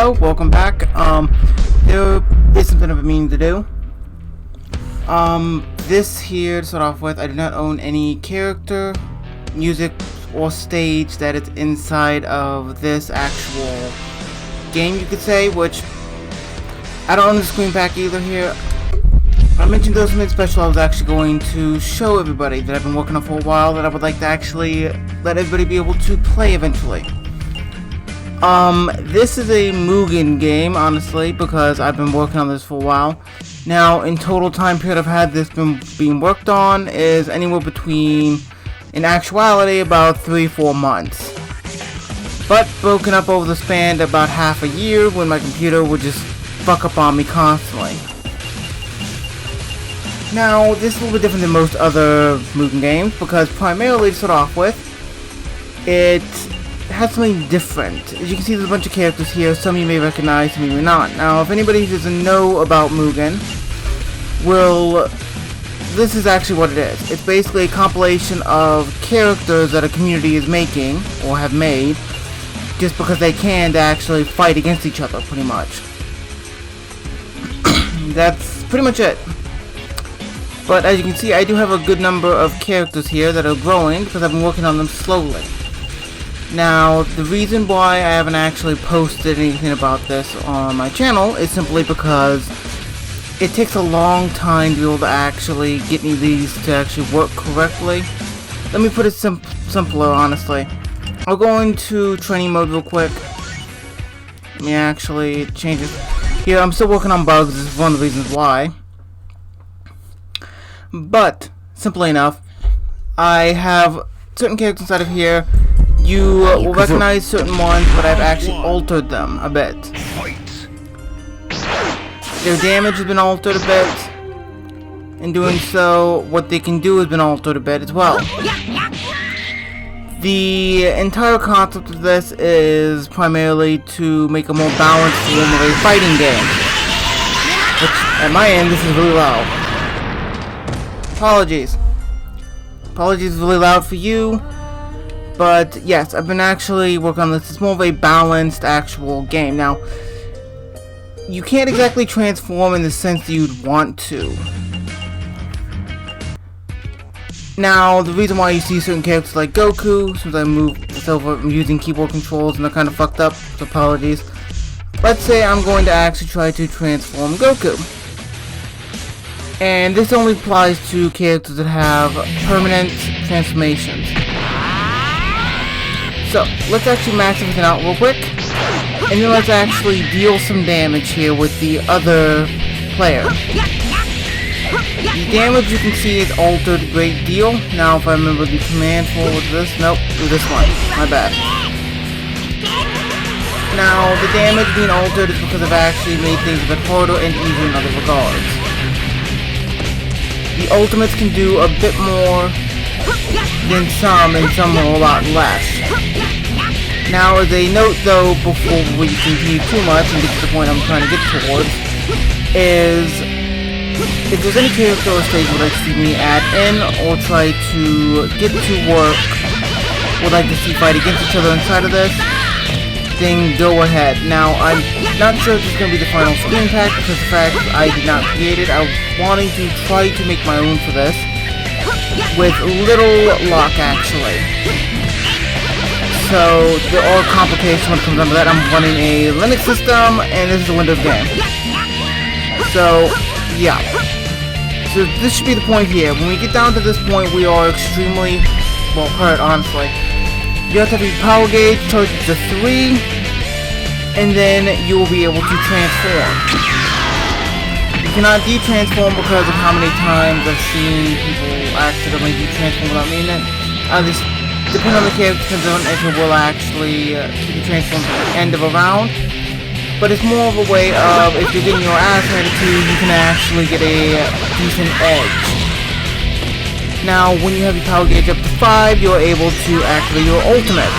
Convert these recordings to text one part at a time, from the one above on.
Hello, welcome back. There is something I've been meaning to do. This here to start off with, I do not own any character, music, or stage that is inside of this actual game, you could say, which I don't own the screen pack either here. I mentioned there was something special I was actually going to show everybody that I've been working on for a while that I would like to actually let everybody be able to play eventually. This is a Mugen game, honestly, because I've been working on this for a while. Now, in total time period I've had this being worked on is anywhere between, in actuality, about 3-4 months. But broken up over the span of about half a year when my computer would just fuck up on me constantly. Now, this is a little bit different than most other Mugen games because primarily, to start off with, it has something different. As you can see, there's a bunch of characters here. Some you may recognize, some you may not. Now, if anybody who doesn't know about Mugen, this is actually what it is. It's basically a compilation of characters that a community is making, or have made, just because they can to actually fight against each other, pretty much. That's pretty much it. But as you can see, I do have a good number of characters here that are growing because I've been working on them slowly. Now, the reason why I haven't actually posted anything about this on my channel is simply because it takes a long time to be able to actually get any of these to actually work correctly. Let me put it simpler, honestly. I'll go into training mode real quick. Let me actually change it. Here, I'm still working on bugs. This is one of the reasons why. But, simply enough, I have certain characters inside of here. You will recognize certain ones, but I've actually altered them a bit. Their damage has been altered a bit. In doing so, what they can do has been altered a bit as well. The entire concept of this is primarily to make a more balanced form of a fighting game. Which, at my end, this is really loud. Apologies. Apologies is really loud for you. But yes, I've been actually working on this. It's more of a balanced actual game. Now, you can't exactly transform in the sense that you'd want to. Now, the reason why you see certain characters like Goku, since I moved this over, I'm using keyboard controls and they're kind of fucked up, so apologies. Let's say I'm going to actually try to transform Goku. And this only applies to characters that have permanent transformations. So, let's actually max everything out real quick, and then let's actually deal some damage here with the other player. The damage you can see is altered a great deal. Now, if I remember the command for this, nope, it was this one, my bad. Now, the damage being altered is because I've actually made things a bit harder and easier in other regards. The ultimates can do a bit more than some, and some are a lot less. Now, as a note though, before we continue too much and get to the point I'm trying to get towards, is if there's any character or stage would like to see me add in or try to get to work, would like to see fight against each other inside of this, then go ahead. Now, I'm not sure if this is going to be the final screen pack because the fact I did not create it. I was wanting to try to make my own for this, with little luck actually. So there are complications when it comes down to that. I'm running a Linux system and this is a Windows game. So yeah. So this should be the point here. When we get down to this point, we are extremely well hurt, honestly. You have to have your power gauge charged to 3, and then you will be able to transform. You cannot de-transform because of how many times I've seen people accidentally de-transform without meaning it. This depending on the character, if it will actually keep you transformed at the end of a round. But it's more of a way of, if you're getting your ass handed to you, you can actually get a decent edge. Now, when you have your power gauge up to 5, you're able to activate your ultimate.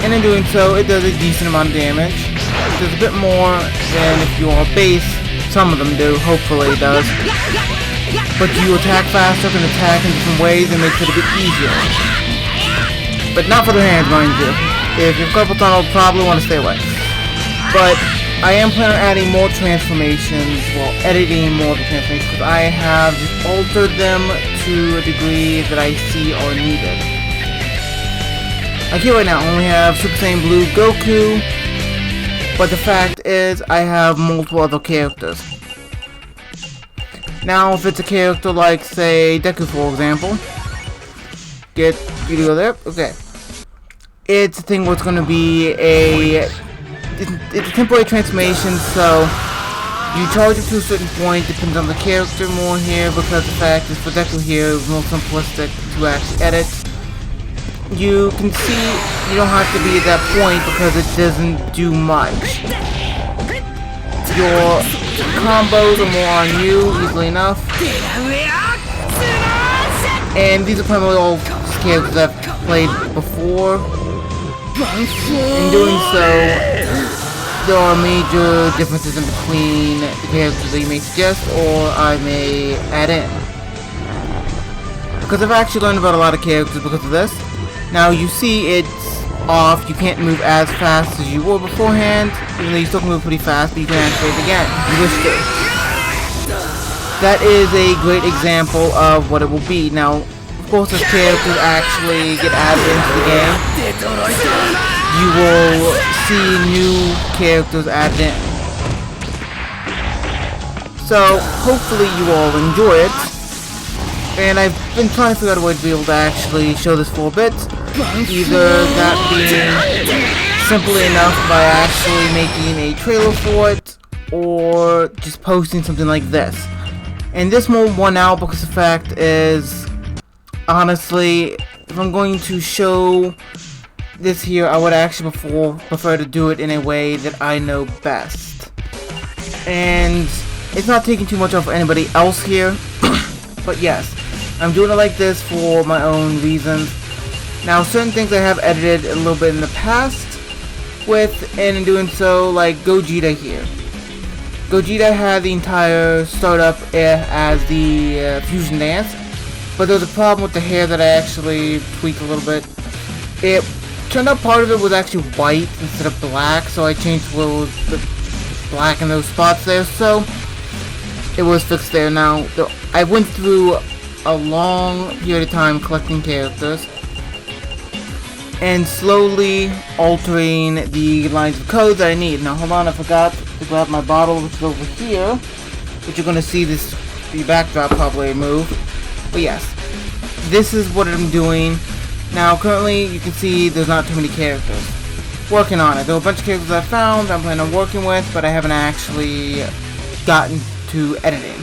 And in doing so, it does a decent amount of damage. It does a bit more than if you are base. Some of them do, hopefully it does. But you attack faster, can attack in different ways, and makes it a bit easier. But not for the hands, mind you. If you're carpal tunnel, probably want to stay away. But I am planning on adding more transformations, well, editing more of the transformations, because I have just altered them to a degree that I see are needed. Like here right now, I only have Super Saiyan Blue Goku, but the fact is, I have multiple other characters. Now, if it's a character like, say, Deku, for example, you go there, okay. It's a thing where it's going to be it's a temporary transformation, so you charge it to a certain point, depends on the character more here, because the fact is for Deku here, it's more simplistic to actually edit. You can see you don't have to be at that point because it doesn't do much. Your combos are more on you, easily enough. And these are primarily all characters I've played before. In doing so, there are major differences in between the characters that you may suggest or I may add in. Because I've actually learned about a lot of characters because of this. Now you see it's off, you can't move as fast as you were beforehand, even though you still can move pretty fast, but you can activate it again, if you wish to. That is a great example of what it will be. Now, of course, as characters actually get added into the game, you will see new characters added in. So, hopefully you all enjoy it. And I've been trying to figure out a way to be able to actually show this for a bit. Either that being simply enough by actually making a trailer for it, or just posting something like this. And this won't won out because the fact is, honestly, if I'm going to show this here, I would actually prefer to do it in a way that I know best. And it's not taking too much off anybody else here, but yes, I'm doing it like this for my own reasons. Now, certain things I have edited a little bit in the past with, and in doing so, like Gogeta here. Gogeta had the entire startup as the fusion dance, but there was a problem with the hair that I actually tweaked a little bit. It turned out part of it was actually white instead of black, so I changed a little bit black in those spots there, so it was fixed there. Now, I went through a long period of time collecting characters and slowly altering the lines of code that I need. Now hold on, I forgot to grab my bottle, which is over here, which you're going to see the backdrop probably move. But yes, this is what I'm doing. Now currently you can see there's not too many characters. Working on it. There are a bunch of characters I found I'm planning on working with, but I haven't actually gotten to editing.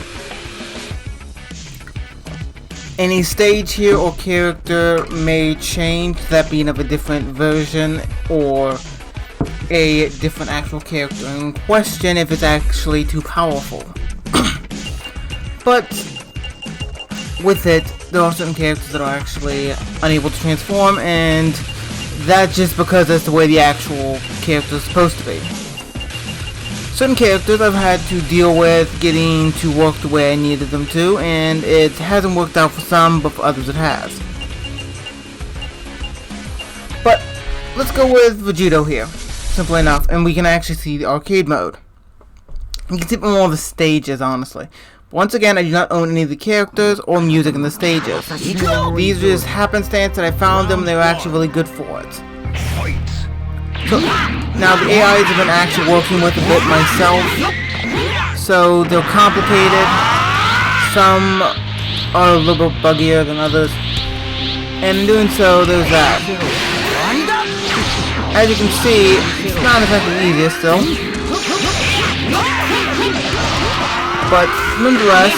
Any stage here or character may change, that being of a different version or a different actual character in question if it's actually too powerful. But with it, there are certain characters that are actually unable to transform, and that's just because that's the way the actual character is supposed to be. Certain characters I've had to deal with getting to work the way I needed them to, and it hasn't worked out for some, but for others it has. But let's go with Vegito here, simple enough, and we can actually see the arcade mode. You can see more of the stages, honestly. Once again, I do not own any of the characters or music in the stages. These are just happenstance that I found them, and they were actually really good for it. So, now the AIs have been actually working with a bit myself, so they're complicated. Some are a little bit buggier than others, and in doing so, there's that. As you can see, it's not exactly the easiest still, but nonetheless,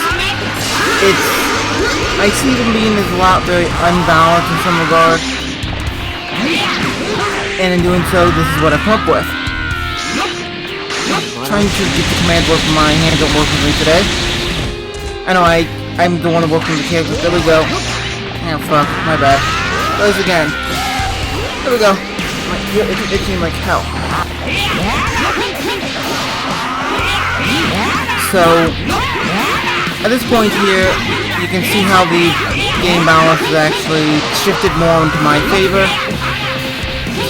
I see them being a lot very unbalanced in some regard. And in doing so, this is what I've come up with. Trying to get the command work from my hands don't work with me today. I know I'm the one who worked with the characters. There we go. Oh fuck, my bad. Those again. There we go. It's itching like hell. So, at this point here, you can see how the game balance has actually shifted more into my favor.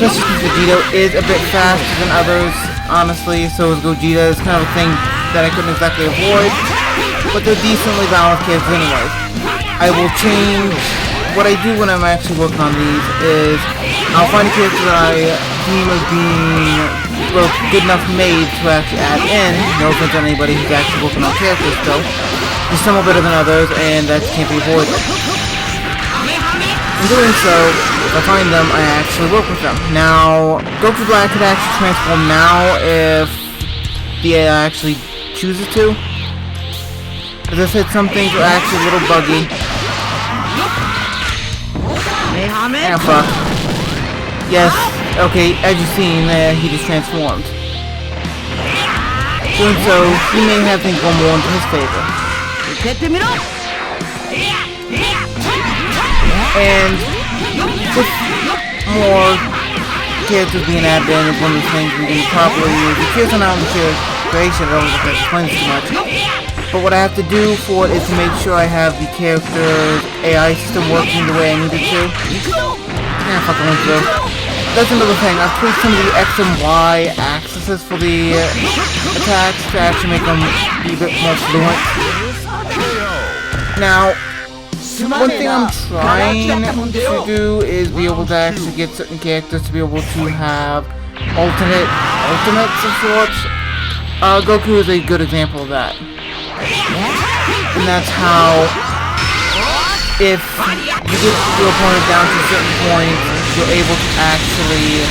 especially since Vegeta is a bit faster than others, honestly, so is Gogeta. It's kind of a thing that I couldn't exactly avoid, but they're decently balanced characters anyways. I will change, what I do when I'm actually working on these is, I'll find a character that I deem as being, well, good enough made to actually add in. No offense on anybody who's actually working on characters still. Just some are better than others, and that can't be avoided. In doing so, if I find them, I actually work with them. Now, Goku Black could actually transform now if the AI actually chooses to. As I said, some things are actually a little buggy. Ah, fuck. Yes, okay, as you've seen, he just transformed. Doing so, he may have things go more into his favor. And with more characters being added in is one of the things we can properly use. The character now in the character creation, I don't know if that explains too much. But what I have to do for it is to make sure I have the character's AI system working the way I need it to. Yeah, fucking went through. That's another thing. I've tweaked some of the X and Y axes for the attacks to actually make them be a bit more fluent. Now, one thing I'm trying to do is be able to actually get certain characters to be able to have ultimates of sorts. Goku is a good example of that. And that's how, if you get your opponent down to a certain point, you're able to actually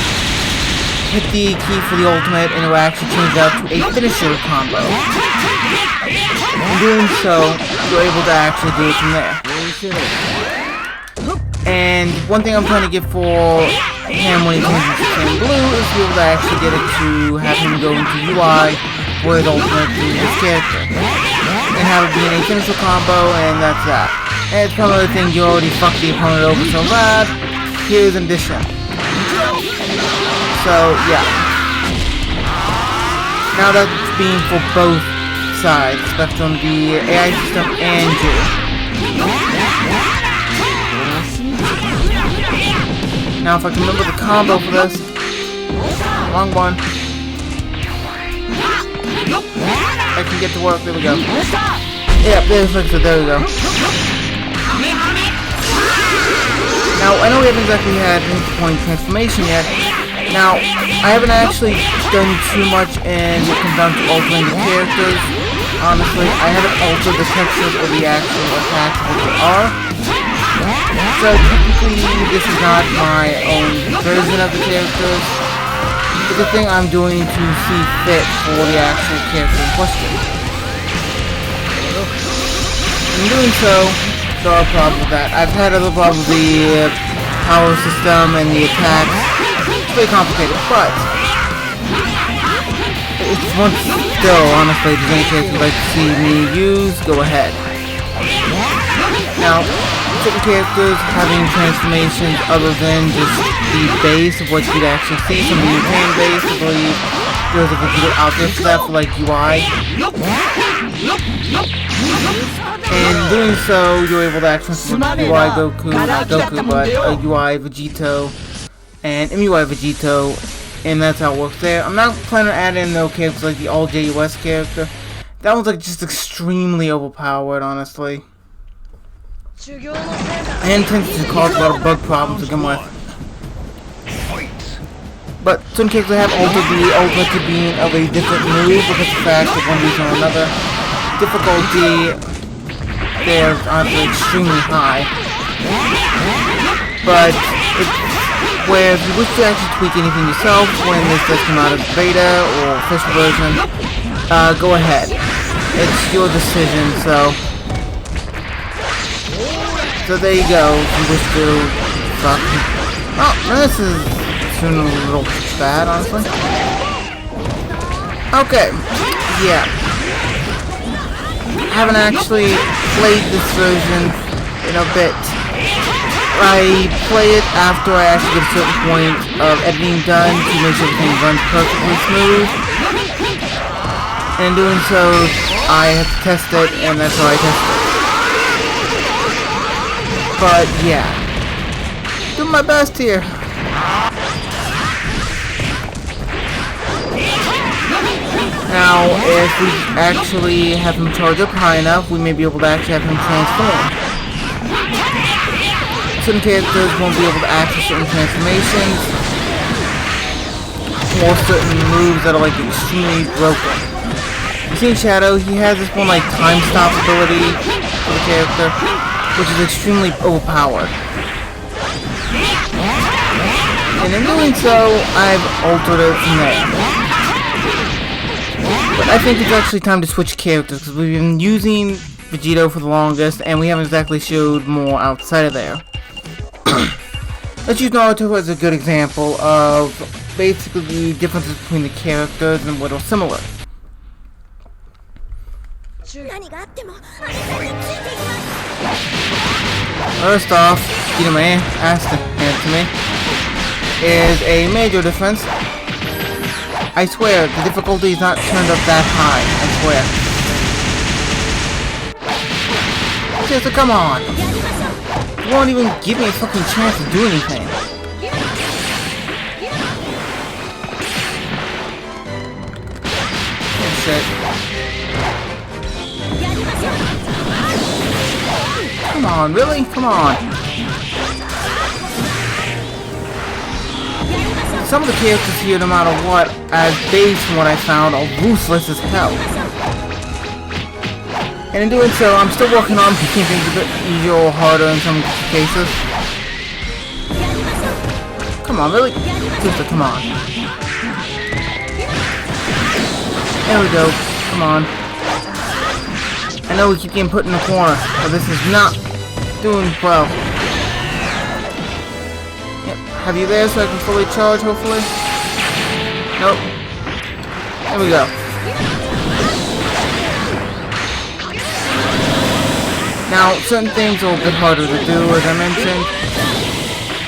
hit the key for the ultimate and it will actually change out to a finisher combo. In doing so, you're able to actually do it from there. And one thing I'm trying to get for him when he changes to Saiyan Blue is to be able to actually get it to have him go into UI for his ultimate to his character. And have it be a finisher combo, and that's that. And it's kind of the thing, you already fucked the opponent over so bad, here's an addition. So, yeah. Now that's being for both sides, Spectrum, the AI system, and you. Now if I can remember the combo for this, wrong one. I can get to work, there we go. Yeah, there we go. Now, I know we haven't exactly had point transformation yet. Now, I haven't actually done too much in what comes down to altering the characters. Honestly, I haven't altered the textures or the actual attacks that they are. So, technically, this is not my own version of the characters. It's a thing I'm doing to see fit for the actual character in question. In doing so, there are problems with that. I've had other problems with the power system and the attacks. It's very complicated, but it's one still, honestly, if there's any character you'd like to see me use, go ahead. Now, certain characters having transformations other than just the base of what you'd actually see, some of the Mugen base, I believe there's a video out there for that for like UI. And doing so, you're able to actually switch UI Goku, not Goku, but UI Vegito and MUI Vegito, and that's how it works there. I'm not planning on adding no characters like the All JUS character. That one's like just extremely overpowered, honestly. And tends to cause a lot of bug problems to begin with. But some characters have altered the ultimate to being of a different move because of the fact that one reason or another. Difficulty there is honestly extremely high. But where if you wish to actually tweak anything yourself when this does come out as beta or official version, go ahead. It's your decision, so there you go, if you wish to fuck. Oh, this is soon a little bad, honestly. Okay, yeah. I haven't actually played this version in a bit. I play it after I actually get a certain point of editing done to make sure everything runs perfectly smooth. And in doing so, I have to test it, and that's how I test it. But yeah, doing my best here. if we actually have him charge up high enough, we may be able to actually have him transform. Certain characters won't be able to access certain transformations, or certain moves that are like extremely broken. You see in Shadow, he has this one like time stop ability for the character, which is extremely overpowered. And in doing so, I've altered it from there. But I think it's actually time to switch characters, because we've been using Vegito for the longest, and we haven't exactly showed more outside of there. Let's use Naruto as a good example of basically the differences between the characters and what are similar. First off, Giname asked to hand to me, is a major difference. I swear, the difficulty is not turned up that high, I swear. Okay, so come on. You won't even give me a fucking chance to do anything. Oh shit. Come on, really? Come on. Some of the characters here, no matter what, as based from what I found, are ruthless as hell. And in doing so, I'm still working on making things a bit easier or harder in some cases. Come on, really? Sister, come on. There we go. Come on. I know we keep getting put in the corner, but this is not doing well. Yep. Have you there so I can fully charge, hopefully? Nope. There we go. Now, certain things are a bit harder to do, as I mentioned.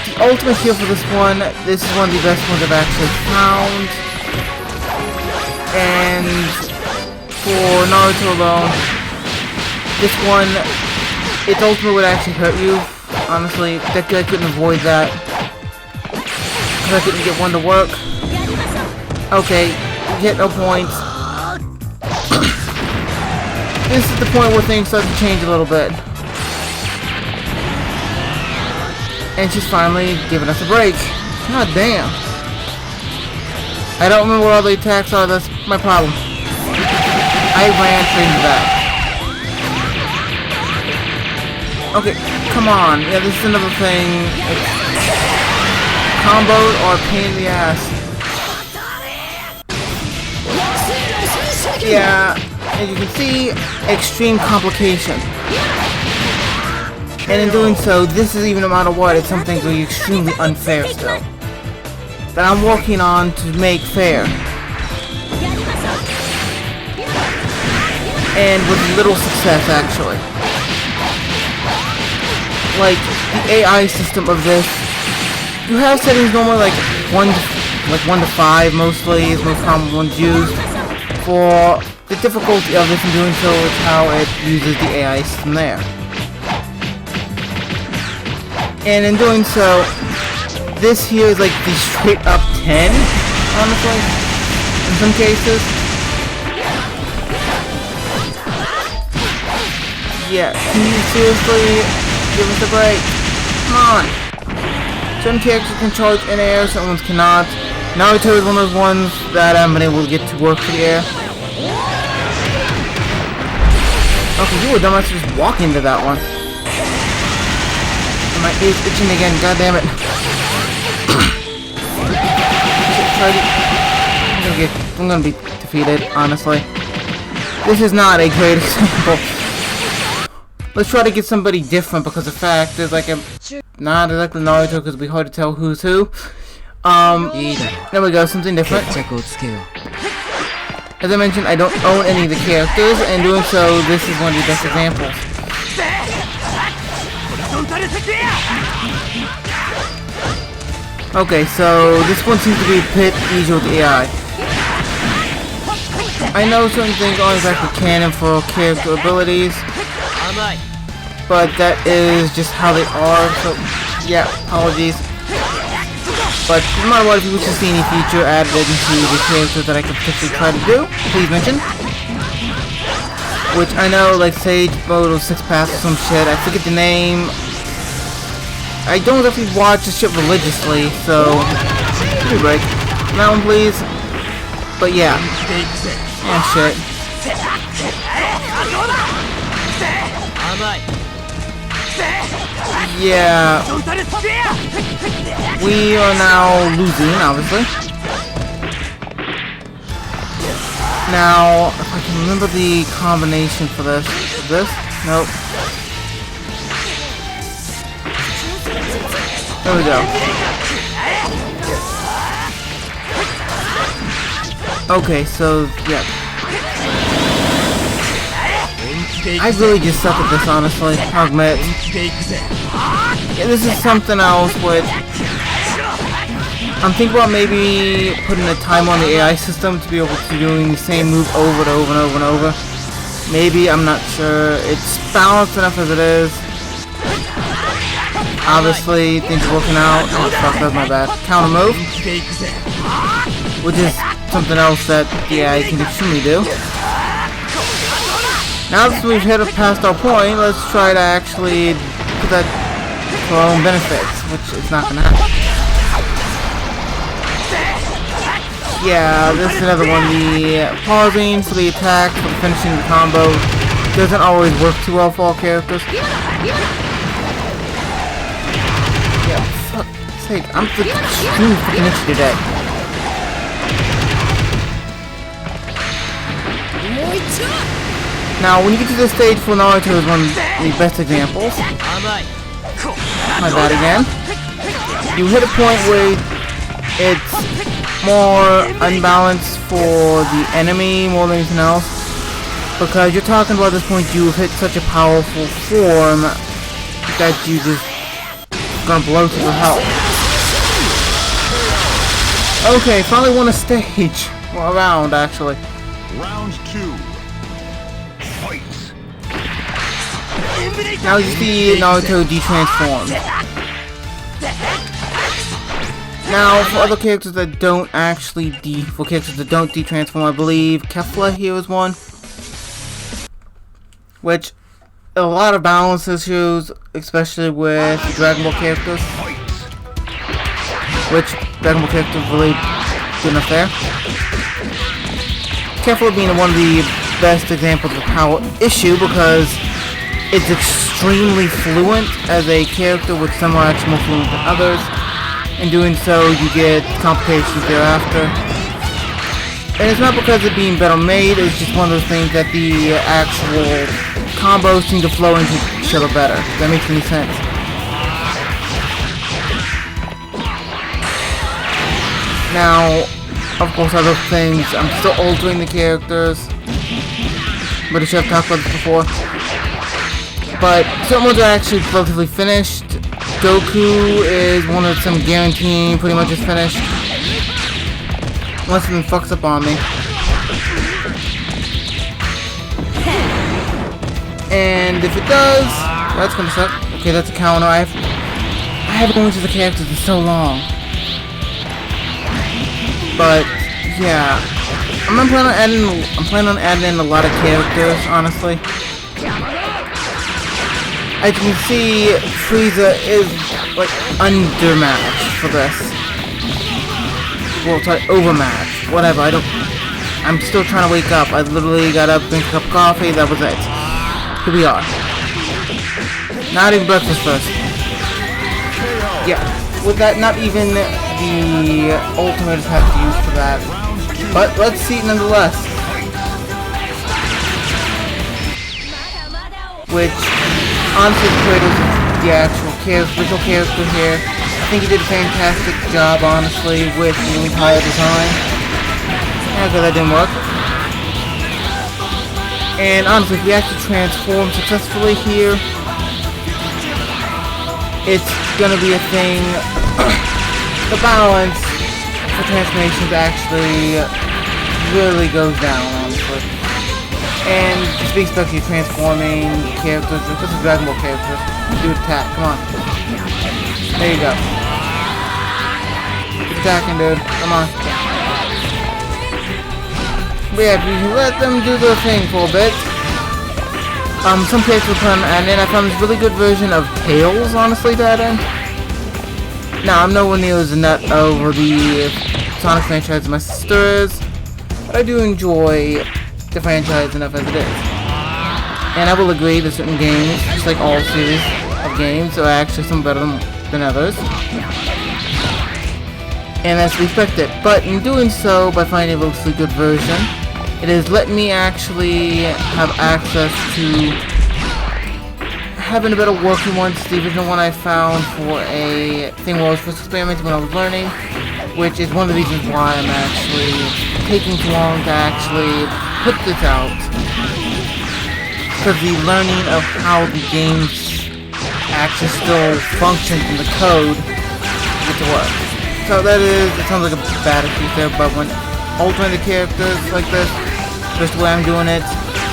The ultimate heal for this is one of the best ones I've actually found. And for Naruto alone, this one, its ultimate would actually hurt you. Honestly, I couldn't avoid that. Because I couldn't get one to work. Okay, you get no points. This is the point where things start to change a little bit. And she's finally giving us a break. God damn. I don't remember what all the attacks are, that's my problem. I ran straight into that. Okay, come on. Yeah, this is another thing. It's comboed or a pain in the ass. Yeah. As you can see, extreme complication. And in doing so, this is even no matter what, it's something really extremely unfair still. That I'm working on to make fair. And with little success, actually. Like, the AI system of this, you have settings normally like 1 to 5 mostly, is most common ones used. For the difficulty of this in doing so is how it uses the AI system there. And in doing so, this here is like the straight up 10, honestly, in some cases. Yeah, can you seriously give us a break? Come on. Some characters can charge in air, some ones cannot. Naruto is one of those ones that I haven't been able to get to work for the air. Okay, you were dumbass to just walk into that one. And my ear's itching again, god damn it. I'm gonna be defeated, honestly. This is not a great example. Let's try to get somebody different, because the fact is like not exactly Naruto, because it'll be hard to tell who's who. There we go, something different. As I mentioned, I don't own any of the characters, and doing so, this is one of the best examples. Okay, so this one seems to be a bit easier with the AI. I know certain things aren't exactly canon for character abilities, but that is just how they are, so yeah, apologies. But no matter what, if you wish to see any feature added into the characters that I could potentially try to do, please mention. which I know, like, Sage Mode or 6 Paths or some shit. I forget the name. I don't actually watch this shit religiously, so give me a break. That one, please. But yeah. Yeah, shit. Yeah. We are now losing, obviously. Now, if I can remember the combination for this. This? Nope. There we go. Okay, so, yeah. I really just suck at this, honestly. I'll admit. Yeah, this is something else with... I'm thinking about maybe putting a timer on the AI system to be able to doing the same move over and over and over and over. Maybe, I'm not sure. It's balanced enough as it is. Obviously, things are working out. Oh fuck, that was my bad. Counter move. Which is something else that the AI can extremely do. Now that we've hit past our point, let's try to actually put that to our own benefits, which is not going to happen. Yeah, this is another one. The pausing for the attack, for the finishing the combo, doesn't always work too well for all characters. Yeah, fuck's sake, I'm extremely fucking itchy today. Now, when you get to this stage for Naruto is one of the best examples. My bad again. You hit a point where it's more unbalanced for the enemy more than anything else. Because you're talking about this point you've hit such a powerful form that you just gonna blow through your health. Okay, finally won a stage. Well, a round actually. Round 2. Now you see Naruto detransform. Now for other characters that don't actually detransform, I believe Kefla here is one. Which a lot of balance issues, especially with Dragon Ball characters. Which Dragon Ball characters really good enough there. Kefla being one of the best examples of power issue because it's extremely fluent as a character, with some are actually more fluent than others. In doing so, you get complications thereafter. And it's not because of being better made, it's just one of those things that the actual combos seem to flow into each other better. If that makes any sense. Now, of course, other things, I'm still altering the characters. But I should have talked about this before. But some ones are actually relatively finished. Goku is one of some guaranteeing pretty much is finished. Unless something fucks up on me. And if it does, that's gonna suck. Okay, that's a counter. I haven't gone into the characters in so long. But yeah, I'm planning on adding in a lot of characters, honestly. As you can see, Frieza is like undermatched for this. Well, sorry, overmatched. Whatever. I'm still trying to wake up. I literally got up, drank a cup of coffee. That was it. Here we are. Not even breakfast first. Yeah. With that, not even the ultimates have to use for that. But let's see it nonetheless. Which, honestly, Kratos is the actual visual character here. I think he did a fantastic job, honestly, with the entire design. Yeah, because that didn't work. And honestly, if we actually transform successfully here, it's gonna be a thing. The balance for transformations actually really goes down, honestly. And just be especially transforming characters, this is Dragon Ball characters. Do attack, come on. There you go. Keep attacking, dude. Come on. But yeah, if you let them do their thing for a bit, some characters were put on, and then I found this really good version of Tails, honestly, to add in. Now, I'm nowhere near as a nut over the Sonic franchise as my sister is, but I do enjoy the franchise enough as it is. And I will agree that certain games, just like all series of games, are actually some better than others. And that's respected. But in doing so, by finding a relatively good version, it has let me actually have access to having a better working one. It's the original one I found for a thing where I was first experimenting when I was learning, which is one of the reasons why I'm actually taking too long to actually put this out. Because the learning of how the games actually still functions in the code get to work. So that is, it sounds like a bad excuse there, but when altering the characters like this, just the way I'm doing it,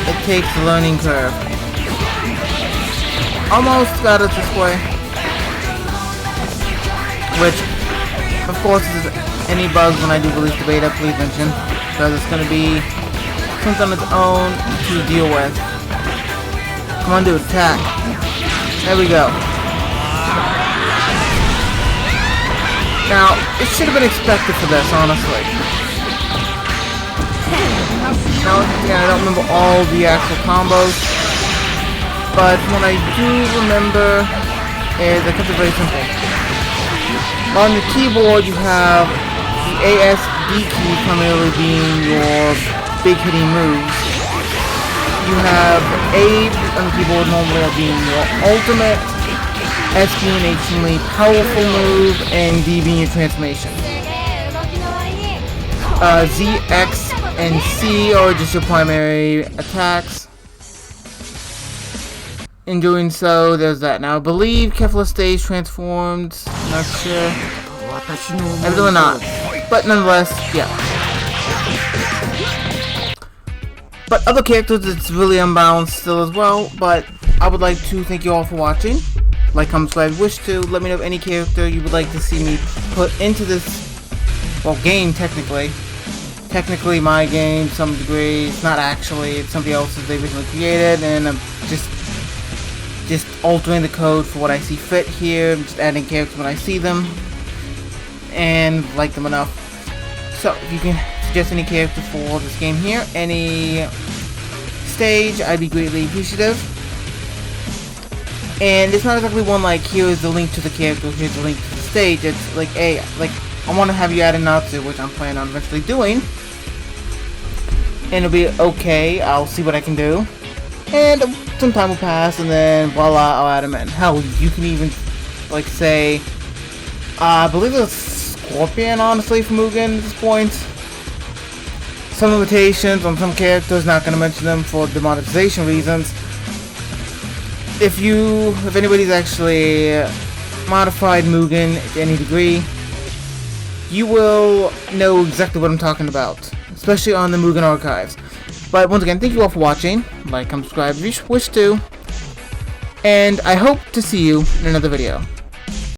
it takes the learning curve. Almost got it this way. Which, of course, is any bugs when I do release the beta, please mention, because it's going to be something on its own to deal with. Come on, dude, attack. There we go. Now, it should have been expected for this, honestly. Now, again, I don't remember all the actual combos, but what I do remember is I kept it very simple. On the keyboard, you have the ASD key primarily being your big hitting moves. You have A on the keyboard normally being your ultimate, S being an extremely powerful move, and D being your transformation. Z, X, and C are just your primary attacks. In doing so, there's that. Now, I believe Kefla stays transformed. Not sure. Evidently not. But nonetheless, yeah. But other characters, it's really unbalanced still as well. But I would like to thank you all for watching. Like, comment, subscribe, wish to. Let me know of any character you would like to see me put into this, well, game, technically. Technically my game, to some degree. It's not actually. It's somebody else's they originally created, and I'm just altering the code for what I see fit here. I'm just adding characters when I see them, and like them enough. So, if you can suggest any character for this game here, any stage, I'd be greatly appreciative. And it's not exactly one like, here's the link to the character, here's the link to the stage. It's like, hey, like, I want to have you add a Natsu, which I'm planning on eventually doing. And it'll be okay, I'll see what I can do. And some time will pass, and then voila, I'll add them in. Hell, you can even, like, say, I believe it's Scorpion, honestly, for Mugen at this point. Some limitations on some characters, not going to mention them for demonetization reasons. If anybody's actually modified Mugen to any degree, you will know exactly what I'm talking about, especially on the Mugen archives. But once again, thank you all for watching. Like, comment, subscribe if you wish to, and I hope to see you in another video.